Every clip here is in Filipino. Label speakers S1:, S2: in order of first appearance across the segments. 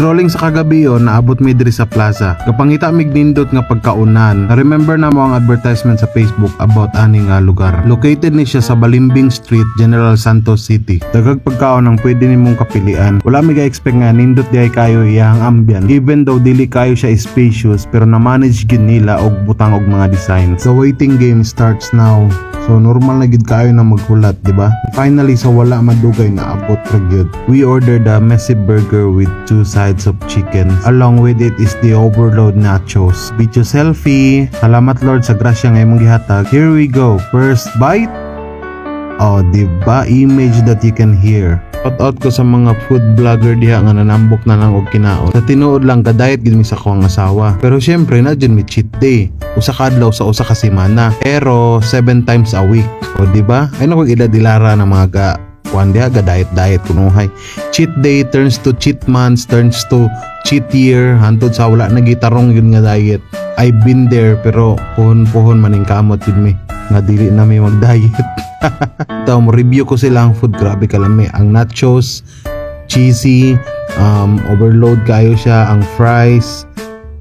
S1: Strolling sa kagabi yon, naabot mi diri sa plaza. Kapangita mig nindot nga pagkaunan. Na-remember na mo ang advertisement sa Facebook about ani nga lugar. Located ni siya sa Balimbing Street, General Santos City. Dagag pagkaon ang pwede nimong kapilian. Wala mi ga-expect nga nindot diay kayo iyang ambient. Even though dili kayo siya spacious, pero na-manage gid nila og butang og mga design. The waiting game starts now. So normal na gid kayo na maghulat, di ba? Finally, sa wala madugay na abot ra gyud. We ordered a messy burger with 2 sides of chicken. Along with it is the overload nachos. Video selfie. Salamat Lord sa grasya nga imong gihatag. Here we go. First bite. Oh, di ba? Image that you can hear. Shout out ko sa mga food vlogger diha nga nanambok na lang og kinaon. Sa tinuod lang kadayet gid mi sa akong asawa. Pero syempre na dyan mi cheat day. Usa ka adlaw sa usa ka semana. Pero 7 times a week. O di ba? Ay nako ila-dilara ng mga kuan diha ga diet kunuhay. Cheat day turns to cheat months, turns to cheat year. Hantod sa wala na gitarong yun nga diet. I've been there pero puhon maning kamot yun mi. Nga dili na mi mag-diet. Ito, review ko silang food. Grabe kalami. Ang nachos, cheesy, overload kayo siya. Ang fries,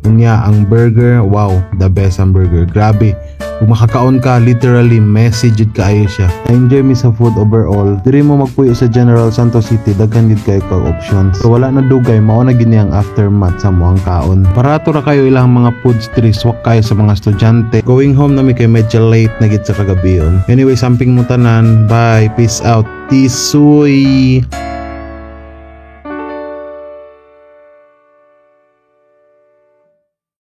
S1: ang burger. Wow, the best ang burger. Grabe. Kung makakaon ka, literally message kayo siya. Na-enjoy mi sa food overall. Diri mo magpuyo sa General Santos City, daghan gid kayo kag options. So wala na dugay, mao na gini ang aftermath sa moang kaon. Barato ra kayo ilang mga food streets, wak kayo sa mga estudyante. Going home na mi kay medyo late na gid sa kagabi yon. Anyway, samping mo tanan. Bye, peace out. Tisoy.